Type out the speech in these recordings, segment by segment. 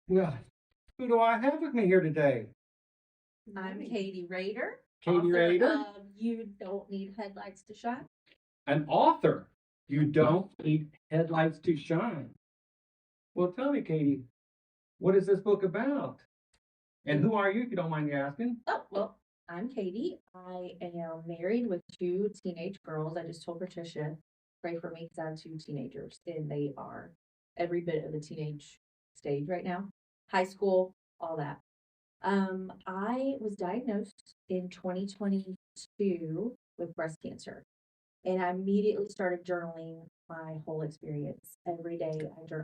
Well, who do I have with me here today? I'm Katie Rader, Katie author Rader, of You Don't Need Headlights to Shine. an author. You don't need headlights to shine. Well, tell me, Katie, what is this book about? And who are you, if you don't mind me asking? Oh, well, I'm Katie. I am married with two teenage girls. I just told Patricia, pray for me because I have two teenagers and they are every bit of the teenage stage right now. High school, all that. I was diagnosed in 2022 with breast cancer. And I immediately started journaling my whole experience. Every day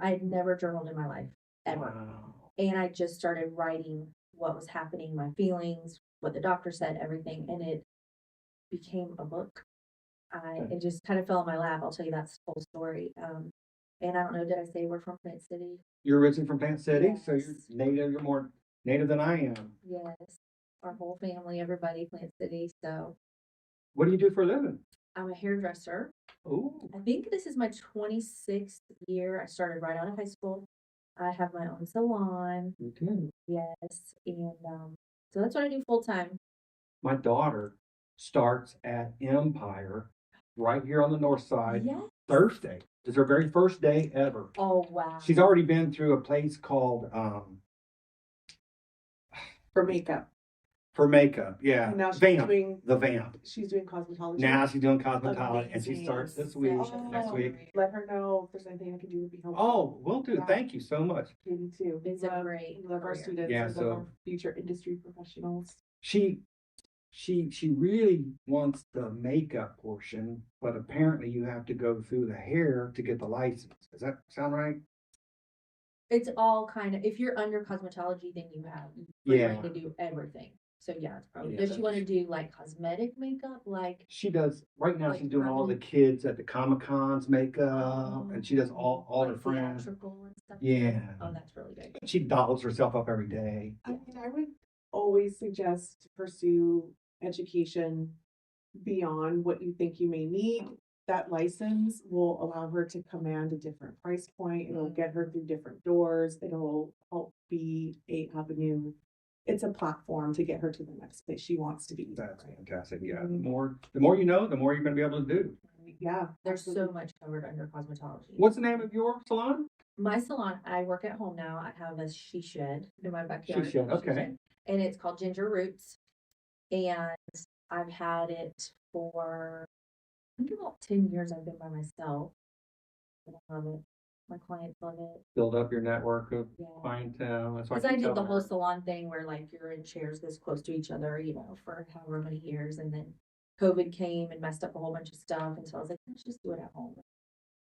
I had never journaled in my life, ever. Wow. And I just started writing what was happening, my feelings, what the doctor said, everything. And it became a book. It just kind of fell in my lap. I'll tell you that whole story. And I don't know, did I say we're from Plant City? You're originally from Plant City, Yes. so you're native. You're more native than I am. Yes. Our whole family, everybody, Plant City. So What do you do for a living? I'm a hairdresser. Oh, I think this is my 26th year. I started right out of high school. I have my own salon. okay. Yes. And so that's what I do full time. My daughter starts at Empire right here on the north side Yes. Thursday. It's her very first day ever. Oh, wow. She's already been through a place called For makeup. for makeup, yeah. And now she's Vamp, doing the Vamp. she's doing cosmetology. Now she's doing cosmetology, and she Amazing. starts this week, Oh, next week. Let her know if there's anything I can do to be helpful. Oh, will do. Yeah. Thank you so much. Katie too. It's a great We love our career. students. Yeah, We so- love our future industry professionals. She really wants the makeup portion, but apparently you have to go through the hair to get the license. Does that sound right? It's all kind of, if you're under cosmetology, then you have free reign to do everything. So yeah, it's probably, Yeah. does she want to do like cosmetic makeup? Like, She does right now. Like She's doing all the permanent? kids at the Comic-Cons makeup, and she does all like her friends. theatrical and stuff? Yeah. Oh, that's really good. She dolls herself up every day. I mean, I would always suggest to pursue education beyond what you think you may need. That license will allow her to command a different price point. It'll get her through different doors. It'll help be a avenue. It's a platform to get her to the next place she wants to be. That's fantastic. Yeah. Mhm. The more you know, the more you're going to be able to do. Yeah. There's so absolutely. much covered under cosmetology. What's the name of your salon? My salon, I work at home now. I have a she shed in my backyard. She Shed, okay. And it's called Ginger Roots. And I've had it for, I think about 10 years I've been by myself. And I love it. My clients love it. Build up your network of Yeah. clientele. That's why Because I keep did the telling whole her. salon thing where like you're in chairs this close to each other, for however many years. And then COVID came and messed up a whole bunch of stuff. And so I was like, let's just do it at home.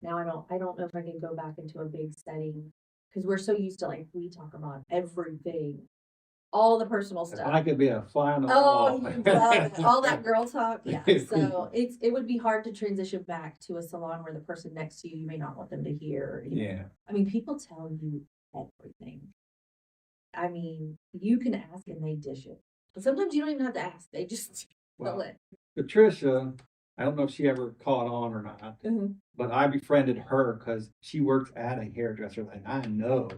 Now I don't know if I can go back into a big setting because we're so used to like we talk about everything, all the personal If stuff. I could be a fly on the Oh, wall. you love it. All that girl talk. Yeah. So it would be hard to transition back to a salon where the person next to you may not want them to hear. Yeah. I mean, people tell you everything. I mean, you can ask and they dish it. But sometimes you don't even have to ask. They just tell Well, it. Patricia, I don't know if she ever caught on or not, but I befriended her because she works at a hairdresser, and I know.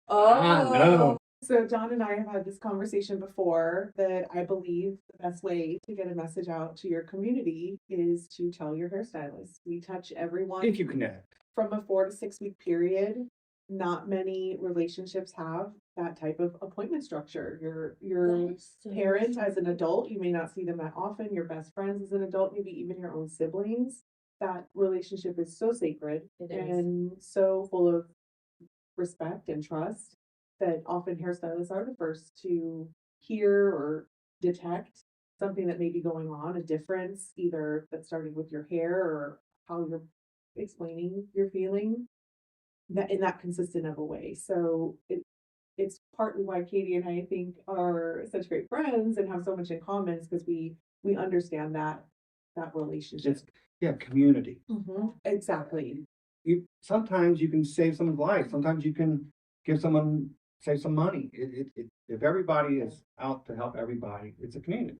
I know. So John and I have had this conversation before that I believe the best way to get a message out to your community is to tell your hairstylist. We touch everyone If you connect. from a 4 to 6 week period. Not many relationships have that type of appointment structure. Your So parents as an adult, you may not see them that often. Your best friends as an adult, maybe even your own siblings. That relationship is so sacred It is. and so full of respect and trust that often hairstylists are the first to hear or detect something that may be going on, a difference, either that's starting with your hair or how you're explaining your feeling that in that consistent of a way. So it's partly why Katie and I think are such great friends and have so much in common because we understand that relationship. It's community. Exactly. Sometimes you can save someone's life. Sometimes you can save some money. If everybody is out to help everybody, it's a community.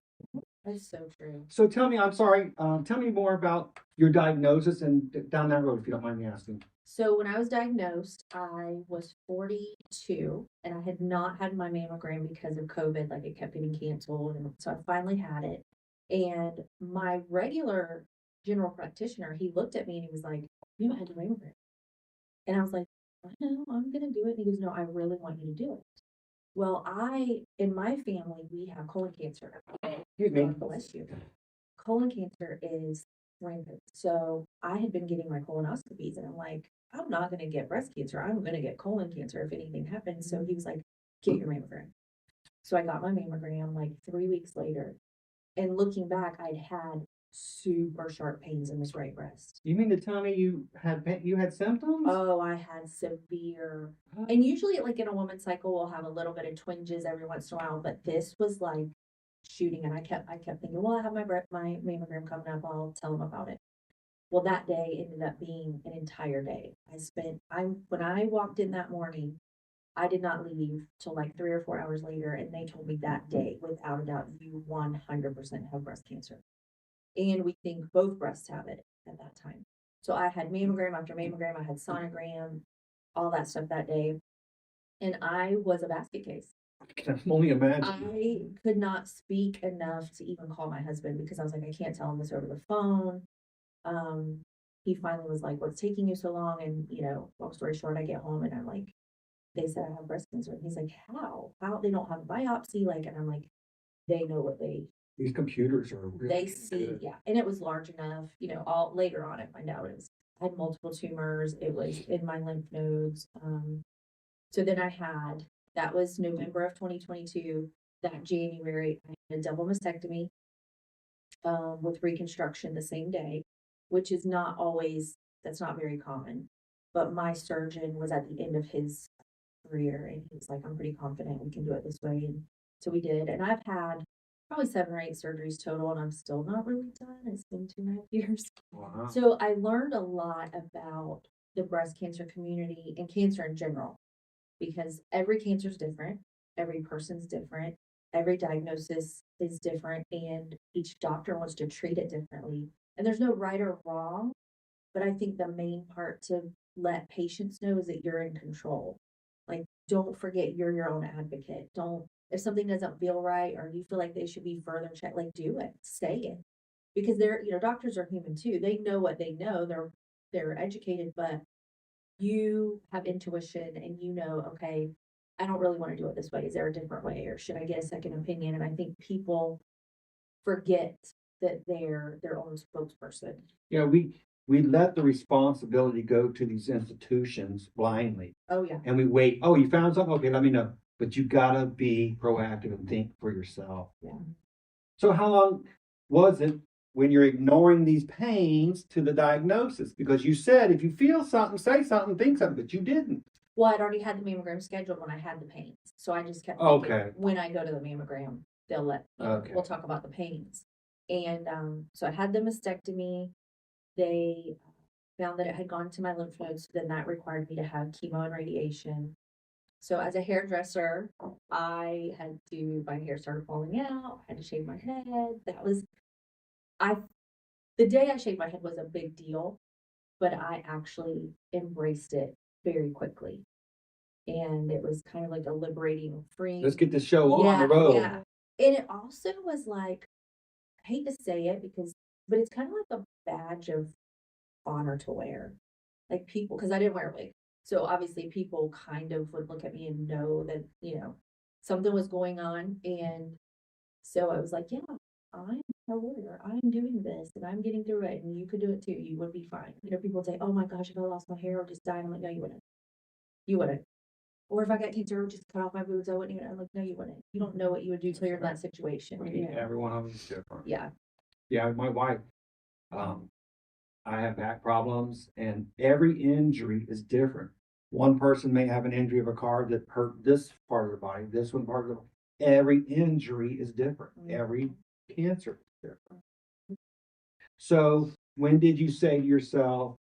That's so true. So tell me, I'm sorry, tell me more about your diagnosis and down that road, if you don't mind me asking. So when I was diagnosed, I was 42 and I had not had my mammogram because of COVID. Like it kept getting canceled. And so I finally had it. And my regular general practitioner, he looked at me and he was like, "You haven't had your mammogram." And I was like, "I know, I'm going to do it." And he goes, "No, I really want you to do it." Well, in my family, we have colon cancer. Excuse me. God bless you. Colon cancer is rampant. So I had been getting my colonoscopies and I'm like, I'm not going to get breast cancer. I'm going to get colon cancer if anything happens. So he was like, get your mammogram. So I got my mammogram like 3 weeks later. And looking back, I'd had super sharp pains in this right breast. You mean to tell me you had symptoms? Oh, I had severe. And usually, like in a woman's cycle, we'll have a little bit of twinges every once in a while, but this was like shooting. And I kept thinking, well, I have my mammogram coming up. I'll tell them about it. Well, that day ended up being an entire day. When I walked in that morning, I did not leave till like 3 or 4 hours later, and they told me that day, without a doubt, you 100% have breast cancer. And we think both breasts have it at that time. So I had mammogram after mammogram, I had sonogram, all that stuff that day. And I was a basket case. I can only imagine. I could not speak enough to even call my husband because I was like, I can't tell him this over the phone. He finally was like, "What's taking you so long?" And, long story short, I get home and I'm like, they said I have breast cancer. And he's like, how? How? They don't have a biopsy. Like, and I'm like, they know what These computers are really they see. good. Yeah. And it was large enough, all later on, I find out I had multiple tumors. It was in my lymph nodes. So then that was November of 2022. That January, I had a double mastectomy, with reconstruction the same day, which is that's not very common. But my surgeon was at the end of his career and he was like, "I'm pretty confident we can do it this way." And so we did. And I've had probably 7 or 8 surgeries total and I'm still not really done. It's been 2.5 years. Wow. So I learned a lot about the breast cancer community and cancer in general because every cancer is different, every person's different, every diagnosis is different, and each doctor wants to treat it differently. And there's no right or wrong, but I think the main part to let patients know is that you're in control. Like, don't forget you're your own advocate. If something doesn't feel right or you feel like they should be further checked, like do it, say it. Because doctors are human too. They know what they know. They're educated, but you have intuition and okay, I don't really want to do it this way. Is there a different way or should I get a second opinion? And I think people forget that they're their own spokesperson. Yeah, we let the responsibility go to these institutions blindly. Oh yeah. And we wait. Oh, you found something? Okay, let me know. But you gotta be proactive and think for yourself. Yeah. So how long was it when you're ignoring these pains to the diagnosis? Because you said if you feel something, say something, think something, but you didn't. Well, I'd already had the mammogram scheduled when I had the pains. So I just kept thinking, Okay. when I go to the mammogram, we'll talk about the pains. And so I had the mastectomy. They found that it had gone to my lymph nodes. So then that required me to have chemo and radiation. So as a hairdresser, my hair started falling out. I had to shave my head. The day I shaved my head was a big deal, but I actually embraced it very quickly. And it was kind of like a liberating, freeing. Let's get the show on the road. Yeah. And it also was like, I hate to say it but it's kind of like a badge of honor to wear. Like people, because I didn't wear a wig. So obviously people kind of would look at me and know that, something was going on. And so I was like, yeah, I'm a warrior. I'm doing this and I'm getting through it. And you could do it too. You would be fine. People would say, "Oh my gosh, if I lost my hair or just died," I'm like, "No, you wouldn't. You wouldn't." Or if I got cancer or just cut off my boobs, I wouldn't even. I'm like, "No, you wouldn't. You don't know what you would do till you're in that situation." Every one of them is different. Yeah. Yeah, my wife, I have back problems and every injury is different. One person may have an injury of a car that hurt this part of the body, this one part of the body. Every injury is different. Every cancer is different. So when did you say to yourself,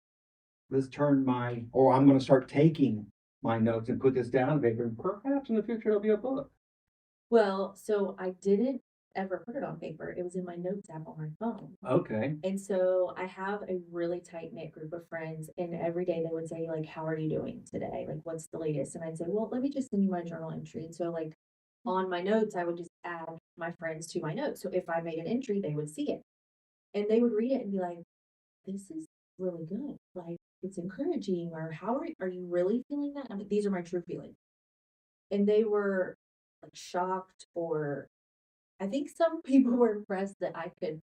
I'm going to start taking my notes and put this down on paper and perhaps in the future it'll be a book? Well, so I didn't ever put it on paper. It was in my notes app on my phone. Okay. And so I have a really tight knit group of friends, and every day they would say, like, how are you doing today? Like, what's the latest? And I'd say, well, let me just send you my journal entry. And so, like, on my notes, I would just add my friends to my notes. So if I made an entry, they would see it and they would read it and be like, this is really good. Like, it's encouraging. Or how are you really feeling that? I mean, these are my true feelings. And they were like shocked, or I think some people were impressed that I could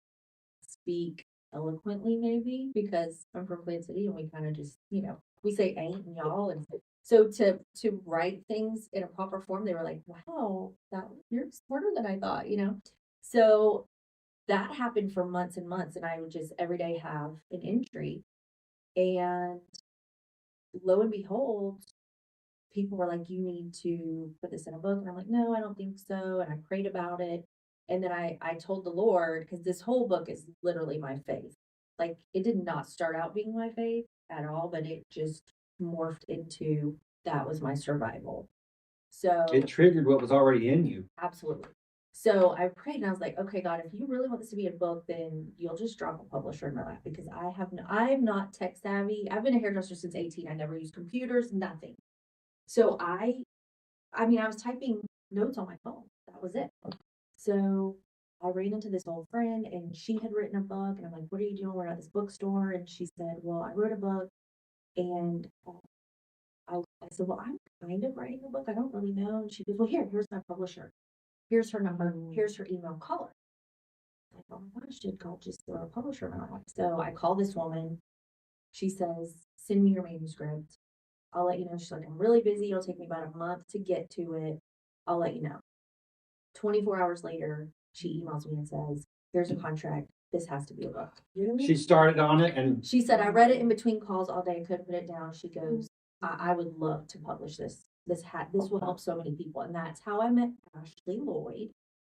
speak eloquently, maybe because I'm from Plant City and we kind of just, we say ain't and y'all. And so to write things in a proper form, they were like, wow, you're smarter than I thought. So that happened for months and months. And I would just every day have an entry. And lo and behold, people were like, you need to put this in a book. And I'm like, no, I don't think so. And I prayed about it. And then I told the Lord, because this whole book is literally my faith. Like, it did not start out being my faith at all, but it just morphed into that was my survival. So It triggered what was already in you. absolutely. So I prayed and I was like, okay, God, if you really want this to be a book, then you'll just drop a publisher in my lap, because I'm not tech savvy. I've been a hairdresser since 18. I never used computers, nothing. So I was typing notes on my phone. That was it. So I ran into this old friend and she had written a book, and I'm like, what are you doing? We're at this bookstore. And she said, well, I wrote a book, and I said, well, I'm kind of writing a book. I don't really know. And she goes, well, here's my publisher. Here's her number. Here's her email. Call her. I'm like, oh my gosh, should call just throw a publisher in my life. So I call this woman. She says, send me your manuscript. I'll let you know. She's like, I'm really busy. It'll take me about a month to get to it. I'll let you know. 24 hours later, she emails me and says, here's a contract. This has to be a book. She started on it and She said, I read it in between calls all day. I couldn't put it down. She goes, I would love to publish this. This will help so many people. And that's how I met Ashley Lloyd,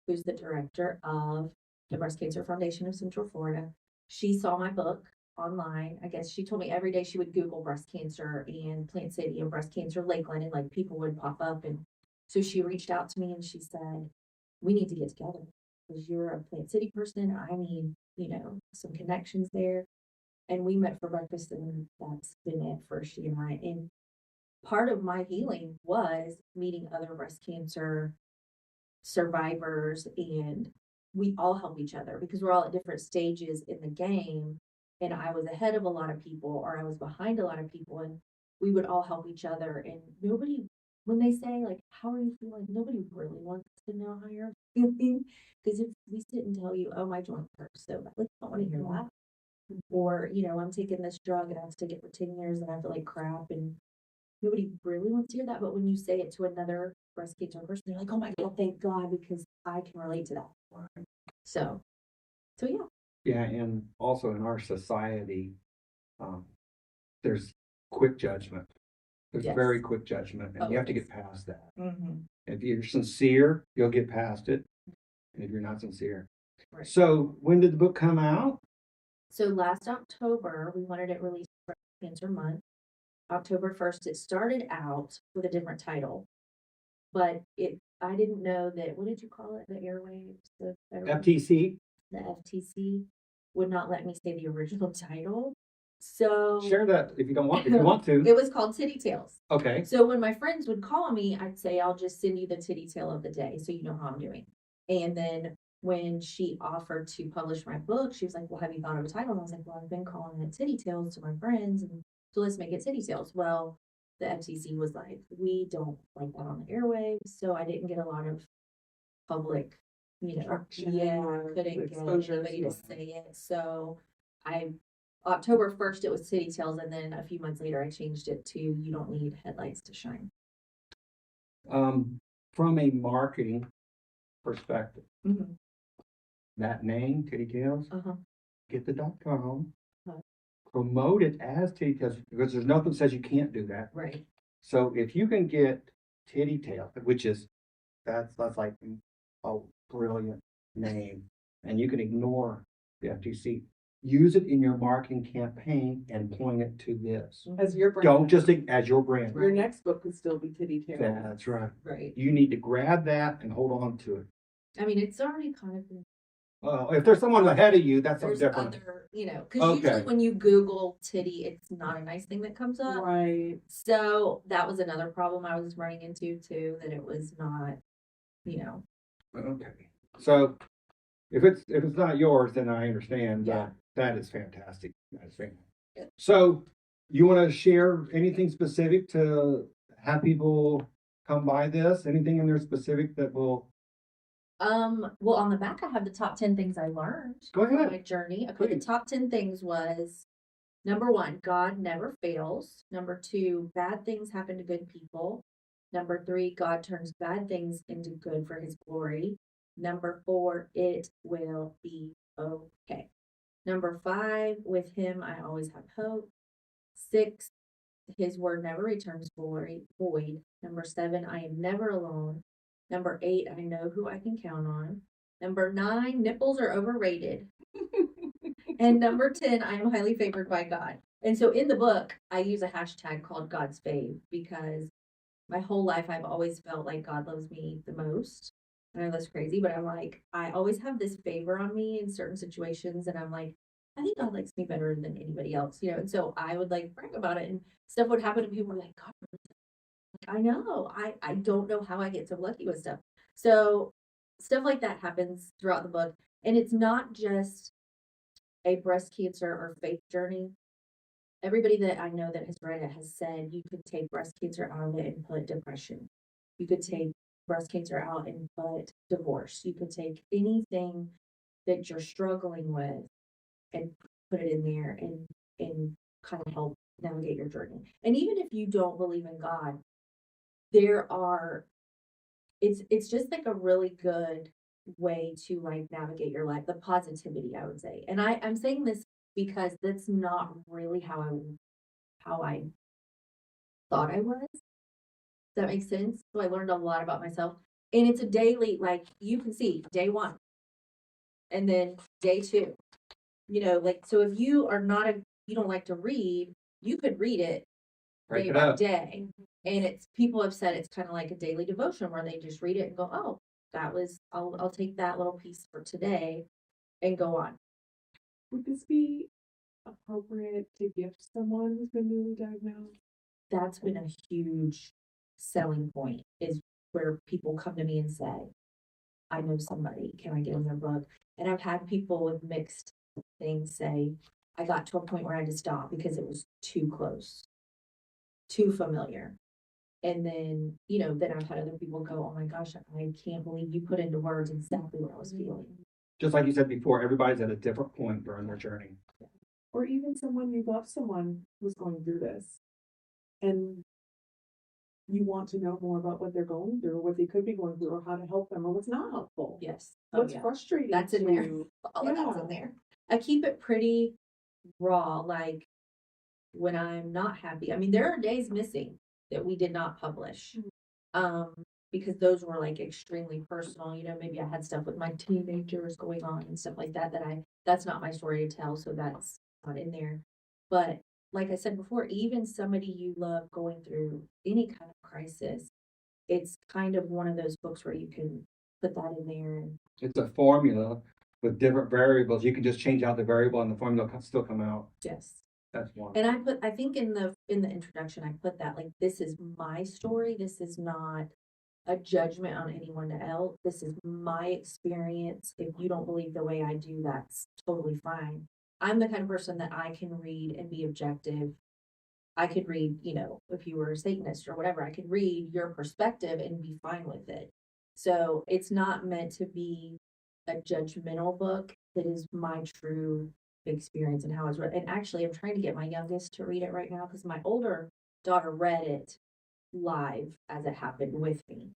who's the director of the Breast Cancer Foundation of Central Florida. She saw my book online. I guess she told me every day she would Google breast cancer and Plant City and breast cancer Lakeland, and like people would pop up. And so she reached out to me and she said, we need to get together because you're a Plant City person. I need, some connections there. And we met for breakfast, and that's been it for she and I. And part of my healing was meeting other breast cancer survivors, and we all help each other because we're all at different stages in the game. And I was ahead of a lot of people, or I was behind a lot of people, and we would all help each other. And nobody, when they say like, how are you feeling? Nobody really wants to know how you're feeling, because if we sit and tell you, oh, my joint hurts so bad, like, I don't want to hear that. Or, I'm taking this drug and I have to take it for 10 years and I feel like crap, and nobody really wants to hear that. But when you say it to another breast cancer person, they're like, oh my God, thank God, because I can relate to that. So yeah. yeah, and also in our society, there's quick judgment. There's Yes. very quick judgment, and you have to yes. get past that. Mm-hmm. If you're sincere, you'll get past it. And if you're not sincere. Right. So when did the book come out? So last October, we wanted it released for Breast Cancer Month. October 1st, it started out with a different title, but I didn't know that, what did you call it? The airwaves? The FTC? The FTC would not let me say the original title. So Share that if you want to. It was called Titty Tales. Okay. So when my friends would call me, I'd say, I'll just send you the titty tale of the day so you know how I'm doing. And then when she offered to publish my book, she was like, well, have you thought of a title? And I was like, well, I've been calling it Titty Tales to my friends, and so let's make it Titty Tales. Well, the FTC was like, we don't like that on the airwaves. So I didn't get a lot of public, couldn't get anybody to say it. So October 1st, it was Titty Tales, and then a few months later, I changed it to You Don't Need Headlights to Shine. From a marketing perspective, Mm-hmm. that name, Titty Tales, get the .com, Uh-huh. promote it as Titty Tales, because there's nothing that says you can't do that. Right. So if you can get Titty Tales, which is, that's like a brilliant name, and you can ignore the FTC. Use it in your marketing campaign and point it to this. As your brand. Don't just as your brand. Your next book could still be Titty Tales. That's right. Right. You need to grab that and hold on to it. I mean, it's already kind of been, Well, if there's someone ahead of you, that's something there's different. other, cause usually Okay. when you Google titty, it's not a nice thing that comes up. Right. So that was another problem I was running into too, that it was not, you know, Okay. So if it's not yours, then I understand. Yeah. That is fantastic. That's fantastic. So you want to share anything specific to have people come by this? Anything in there specific that will well, on the back, I have the top 10 things I learned Go from ahead. my journey. Okay, the Please. top 10 things was number 1, God never fails. Number 2, bad things happen to good people. Number 3, God turns bad things into good for his glory. Number 4, it will be okay. Number 5, with him, I always have hope. 6, his word never returns void. Number 7, I am never alone. Number 8, I know who I can count on. Number 9, nipples are overrated. And number 10, I am highly favored by God. And so in the book, I use a hashtag called God's Fave because my whole life I've always felt like God loves me the most. I know that's crazy, but I'm like, I always have this favor on me in certain situations. And I'm like, I think God likes me better than anybody else, And so I would like brag about it and stuff would happen to people were like, God, I know. I don't know how I get so lucky with stuff. So stuff like that happens throughout the book. And it's not just a breast cancer or faith journey. Everybody that I know that has read it has said you could take breast cancer out of it and put depression. You could take breast cancer out and put divorce. You could take anything that you're struggling with and put it in there and kind of help navigate your journey. And even if you don't believe in God, there are it's just like a really good way to like navigate your life, the positivity, I would say. And I'm saying this because that's not really how I thought I was. Does that make sense? So I learned a lot about myself. And it's a daily, like you can see day 1 and then day 2. Like so if you are not you don't like to read, you could read it break day it by up? day. And it's people have said it's kind of like a daily devotion where they just read it and go, oh, I'll take that little piece for today and go on. Would this be appropriate to gift someone who's been newly diagnosed? That's been a huge selling point is where people come to me and say, I know somebody, can I get them their book? And I've had people with mixed things say, I got to a point where I had to stop because it was too close, too familiar. And then, then I've had other people go, oh my gosh, I can't believe you put into words exactly what I was feeling. Just like you said before, everybody's at a different point during their journey. Or even someone you love someone who's going through this and you want to know more about what they're going through, what they could be going through, or how to help them, or what's not helpful. Yes. What's yeah. frustrating. That's in there. All of that's Yeah. in there. I keep it pretty raw, like when I'm not happy. I mean, there are days missing that we did not publish. Because those were like extremely personal. Maybe I had stuff with my teenagers going on and stuff like that that's not my story to tell, so that's not in there. But like I said before, even somebody you love going through any kind of crisis, it's kind of one of those books where you can put that in there and It's a formula with different variables. You can just change out the variable and the formula can still come out. yes. That's one. And I think in the introduction I put that like this is my story. This is not a judgment on anyone else. This is my experience. If you don't believe the way I do, that's totally fine. I'm the kind of person that I can read and be objective. I could read, if you were a Satanist or whatever, I could read your perspective and be fine with it. So it's not meant to be a judgmental book. It is my true experience and how it's read. And actually, I'm trying to get my youngest to read it right now because my older daughter read it live as it happened with me.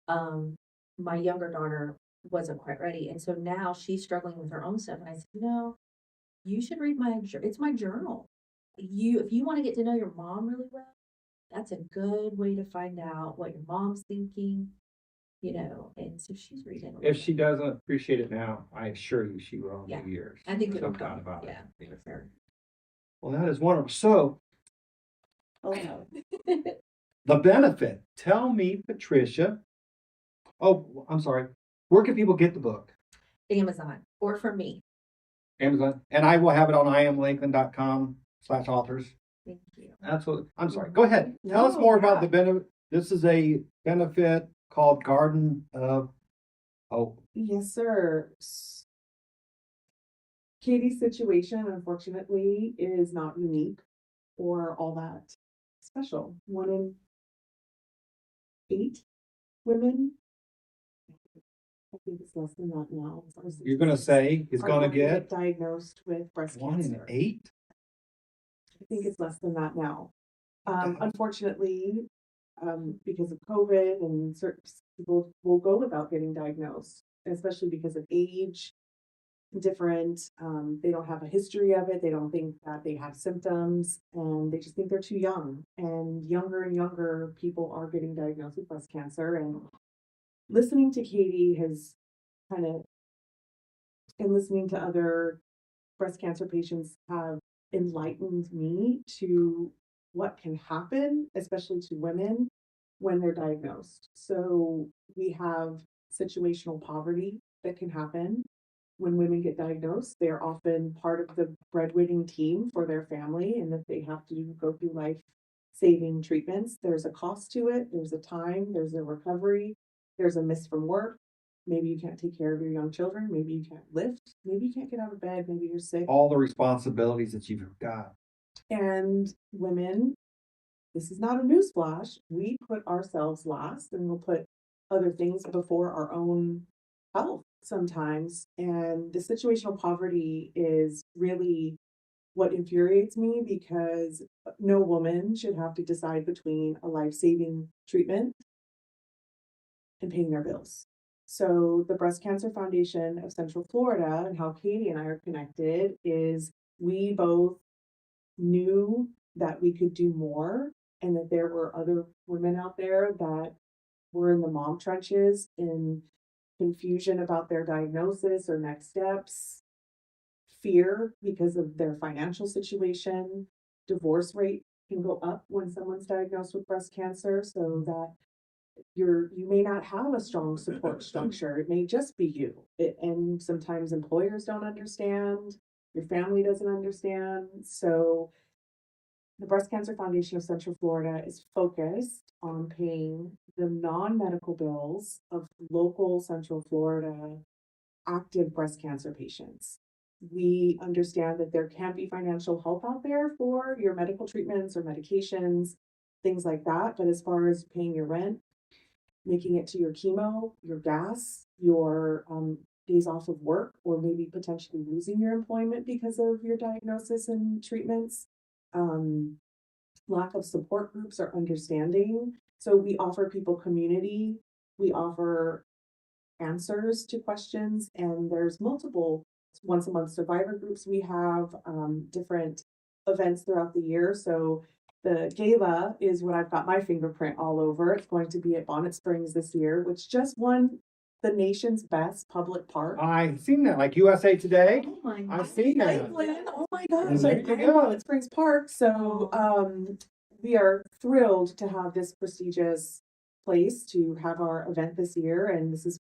My younger daughter wasn't quite ready. And so now she's struggling with her own stuff. And I said, you should read it's my journal. If you want to get to know your mom really well, that's a good way to find out what your mom's thinking, and so she's reading. If she doesn't appreciate it now, I assure you she will in 2 years. I think it'll no doubt come. about Yeah, it. for sure. Well, that is wonderful. So Oh, the benefit. Tell me, Patricia. Oh, I'm sorry. Where can people get the book? Amazon, or for me. Amazon. And I will have it on iamlakeland.com/authors. Thank you. Absolutely. I'm sorry. Go ahead. Tell us more about the benefit. This is a benefit called Garden of Hope. Yes, sir. Katie's situation, unfortunately, is not unique or all that special. 1 in 8 women, I think it's less than that now. You're going to say is going to get diagnosed with breast 1 cancer. in 8? I think it's less than that now. Unfortunately, because of COVID and certain people will go without getting diagnosed, especially because of age, different, they don't have a history of it. They don't think that they have symptoms and they just think they're too young. And younger people are getting diagnosed with breast cancer. And listening to Katie has kind of, and listening to other breast cancer patients have enlightened me to what can happen, especially to women when they're diagnosed. So we have situational poverty that can happen when women get diagnosed. They're often part of the breadwinning team for their family, and that they have to go through life-saving treatments. There's a cost to it. There's a time. There's a recovery. There's a miss from work. Maybe you can't take care of your young children. Maybe you can't lift. Maybe you can't get out of bed. Maybe you're sick. All the responsibilities that you've got. And women, this is not a newsflash. We put ourselves last and we'll put other things before our own health sometimes. And the situational poverty is really what infuriates me, because no woman should have to decide between a life-saving treatment and paying their bills. So the Breast Cancer Foundation of Central Florida, and how Katie and I are connected, is we both knew that we could do more and that there were other women out there that were in the mom trenches in confusion about their diagnosis or next steps, fear because of their financial situation. Divorce rate can go up when someone's diagnosed with breast cancer, so that you may not have a strong support structure. It may just be you. And sometimes employers don't understand, your family doesn't understand. So the Breast Cancer Foundation of Central Florida is focused on paying the non-medical bills of local Central Florida active breast cancer patients. We understand that there can be financial help out there for your medical treatments or medications, things like that. But as far as paying your rent, making it to your chemo, your gas, your days off of work, or maybe potentially losing your employment because of your diagnosis and treatments, lack of support groups or understanding. So we offer people community, we offer answers to questions, and there's multiple once a month survivor groups. We have different events throughout the year. So the gala is what I've got my fingerprint all over. It's going to be at Bonnet Springs this year, which just won the nation's best public park. I've seen that, like USA Today. Oh my I've God. seen that. Lakeland. Oh my gosh, There I you love go. Bonnet Springs Park. So we are thrilled to have this prestigious place to have our event this year, and this is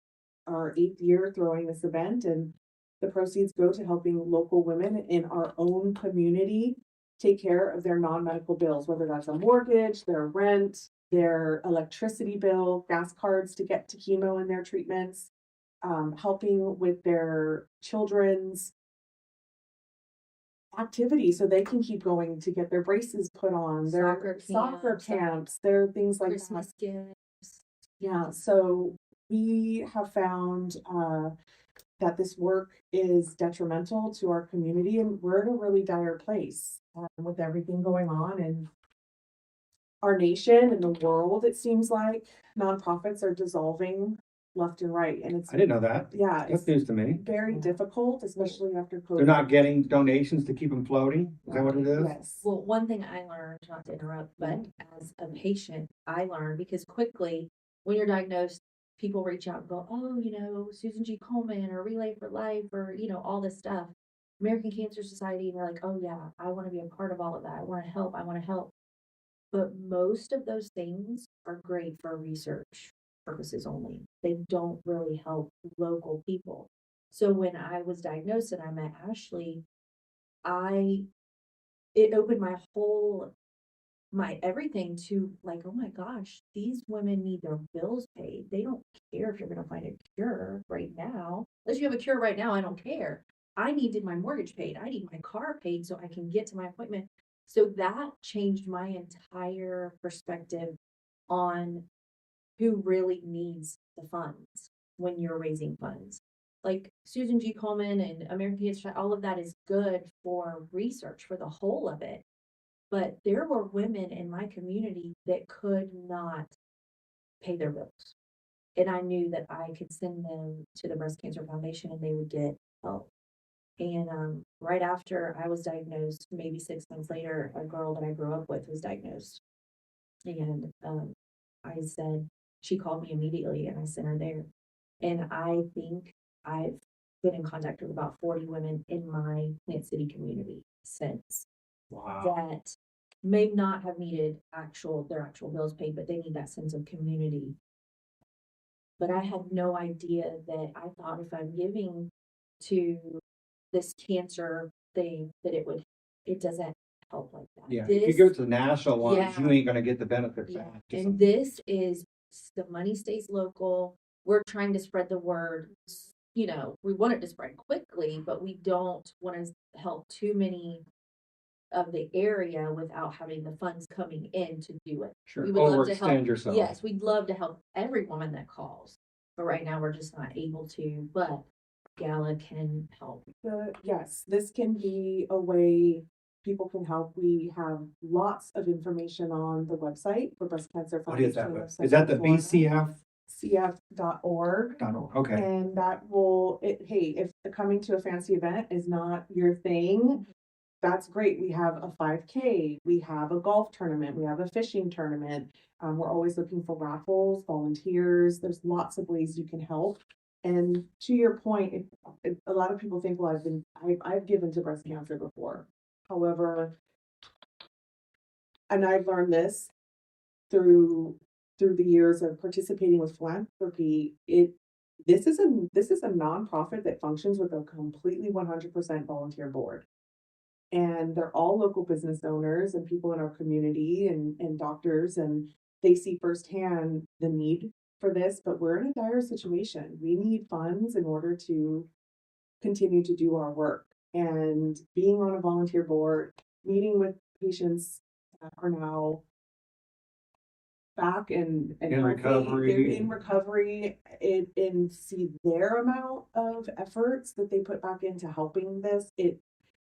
our 8th year throwing this event, and the proceeds go to helping local women in our own community take care of their non-medical bills, whether that's a mortgage, their rent, their electricity bill, gas cards to get to chemo and their treatments, helping with their children's activities so they can keep going to get their braces put on, their soccer camps, their things like Christmas gifts. Yeah, so we have found that this work is detrimental to our community, and we're in a really dire place with everything going on in our nation and the world. It seems like nonprofits are dissolving left and right, and it's I didn't know that. yeah, That's news to me. very difficult, especially after COVID. They're not getting donations to keep them floating. Is that what it is? Yes. Well, one thing I learned, not to interrupt, but as a patient, I learned, because quickly when you're diagnosed, people reach out and go, oh, Susan G. Komen or Relay for Life, or, all this stuff. American Cancer Society, and they're like, oh yeah, I want to be a part of all of that. I want to help. But most of those things are great for research, purposes only. They don't really help local people. So when I was diagnosed and I met Ashley, it opened my everything to like, oh my gosh, these women need their bills paid. They don't care if you're going to find a cure right now. Unless you have a cure right now, I don't care. I needed my mortgage paid. I need my car paid so I can get to my appointment. So that changed my entire perspective on who really needs the funds when you're raising funds. Like Susan G. Komen and American Cancer, all of that is good for research for the whole of it. But there were women in my community that could not pay their bills. And I knew that I could send them to the Breast Cancer Foundation and they would get help. And right after I was diagnosed, maybe 6 months later, a girl that I grew up with was diagnosed. And I said, she called me immediately and I sent her there. And I think I've been in contact with about 40 women in my Plant City community since. Wow. That may not have needed their actual bills paid, but they need that sense of community. But I had no idea that I thought if I'm giving to this cancer thing, that it doesn't help like that. Yeah, if you go to the national ones, Yeah. you ain't gonna get the benefits. Yeah, back. and this is, the money stays local. We're trying to spread the word. You know, we want it to spread quickly, but we don't want to help too many of the area without having the funds coming in to do it. Sure. We would love to Overextend help. yourself. Yes, we'd love to help every woman that calls, but right now we're just not able to. But Gala can help. Yes, this can be a way people can help. We have lots of information on the website for Breast Cancer What is Foundation. that? Is that the BCF? CF.org. Okay. And that will, hey, if coming to a fancy event is not your thing, that's great. We have a 5K, we have a golf tournament, we have a fishing tournament. We're always looking for raffles, volunteers. There's lots of ways you can help. And to your point, a lot of people think, well, I've given to breast cancer before. However, and I've learned this through the years of participating with philanthropy, this is a nonprofit that functions with a completely 100% volunteer board. And they're all local business owners and people in our community and doctors, and they see firsthand the need for this, but we're in a dire situation. We need funds in order to continue to do our work. And being on a volunteer board, meeting with patients that are now back and In healthy, recovery. they're in recovery, and see their amount of efforts that they put back into helping this. It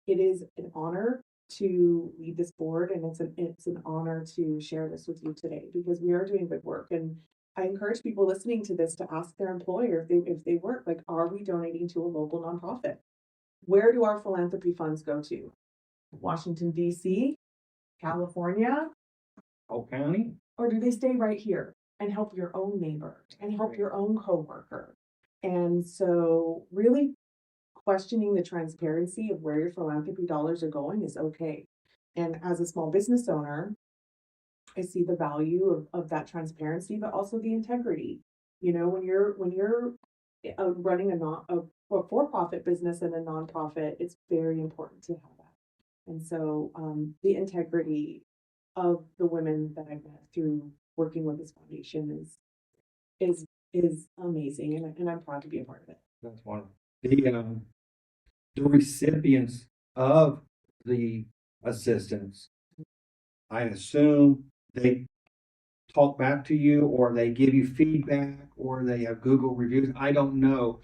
is an honor to lead this board, and it's an honor to share this with you today because we are doing good work. And I encourage people listening to this to ask their employer if they work, like, are we donating to a local nonprofit? Where do our philanthropy funds go to? Washington, D.C., California, Polk County? or do they stay right here and help your own neighbor and help your own coworker? And so really questioning the transparency of where your philanthropy dollars are going is okay. And as a small business owner, I see the value of that transparency, but also the integrity. You know, when you're running a for-profit business and a nonprofit, it's very important to have that. And so the integrity of the women that I've met through working with this foundation is amazing, and I'm proud to be a part of it. That's wonderful. The recipients of the assistance, I assume they talk back to you, or they give you feedback, or they have Google reviews. I don't know,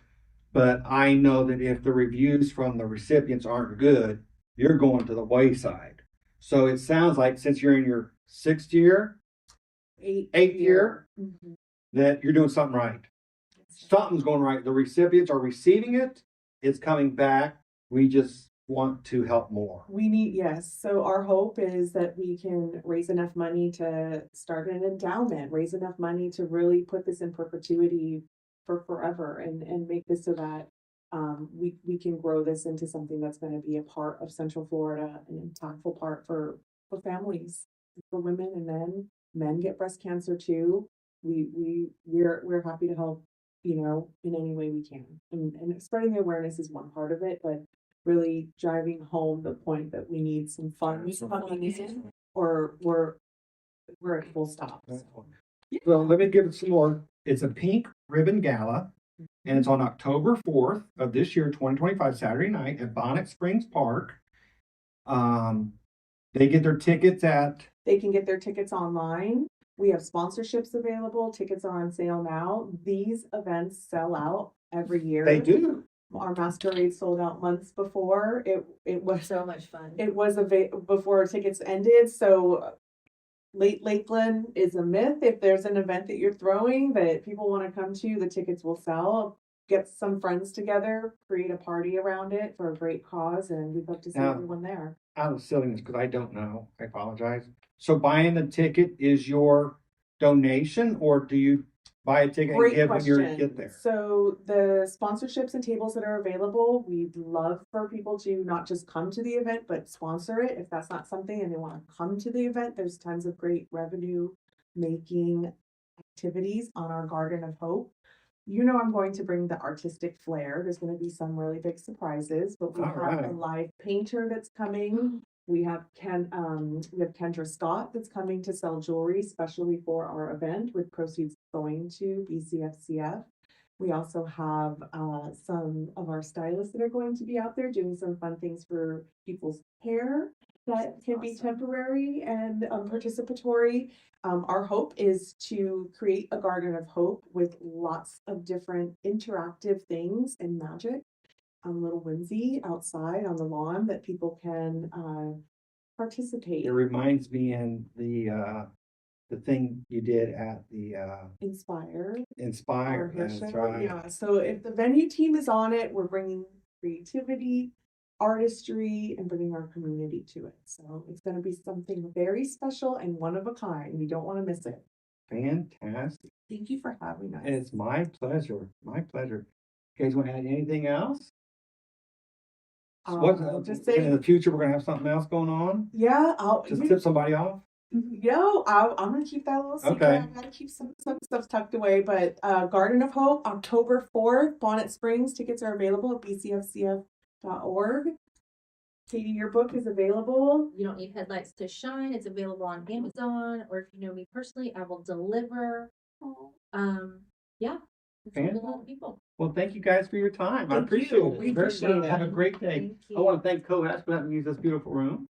but I know that if the reviews from the recipients aren't good, you're going to the wayside. So it sounds like since you're in your 6th year, eighth year, Mhm. that you're doing something right. Something's going right. The recipients are receiving it. It's coming back. We just want to help more. Yes. So our hope is that we can raise enough money to start an endowment, raise enough money to really put this in perpetuity for forever, and make this so that we can grow this into something that's going to be a part of Central Florida, an impactful part for families, for women and men. Men get breast cancer too. we're happy to help, you know, in any way we can. And spreading the awareness is one part of it, but really driving home the point that we need some funds coming in, or we're at full stop. So let me give it some more. It's a pink ribbon gala, and it's on October 4th of this year, 2025, Saturday night at Bonnet Springs Park. They get their tickets at. They can get their tickets online. We have sponsorships available. Tickets are on sale now. These events sell out every year. They do. Our masquerade sold out months before. It was So much fun. It was before tickets ended. So Lakeland is a myth. If there's an event that you're throwing that people want to come to, the tickets will sell. Get some friends together, create a party around it for a great cause, and we'd love to see everyone there. Out of silliness, because I don't know. I apologize. So buying the ticket is your donation, or do you buy a ticket Great and give when you question. get there? So the sponsorships and tables that are available, we'd love for people to not just come to the event, but sponsor it. If that's not something and they want to come to the event, there's tons of great revenue making activities on our Garden of Hope. You know, I'm going to bring the artistic flair. There's going to be some really big surprises, but we All have right. a live painter that's coming. We have Kendra Scott that's coming to sell jewelry, especially for our event, with proceeds going to BCFCF. We also have some of our stylists that are going to be out there doing some fun things for people's hair that can be temporary and participatory. Our hope is to create a garden of hope with lots of different interactive things and magic, little whimsy outside on the lawn that people can participate. It reminds me in the thing you did at the Inspire. Inspire. Our hair That's show. right. Yeah. So if the venue team is on it, we're bringing creativity, artistry, and bringing our community to it. So it's going to be something very special and one of a kind. You don't want to miss it. Fantastic. Thank you for having us. It's my pleasure. My pleasure. You guys want to add anything else? I'll just say, in the future we're gonna have something else going on? yeah, Just tip somebody off? I'm gonna keep that a little secret. Okay. I gotta keep some stuff tucked away. But Garden of Hope, October 4th, Bonnet Springs. Tickets are available at bcfcf.org. Katie, your book is available. You don't need headlights to shine. It's available on Amazon, or if you know me personally, I will deliver. Yeah. It's a lot of people. Well, thank you guys for your time. I Thank appreciate you. it. We Very appreciate good. it. Have a great day. Thank you. I want to thank Cohas for letting me use this beautiful room.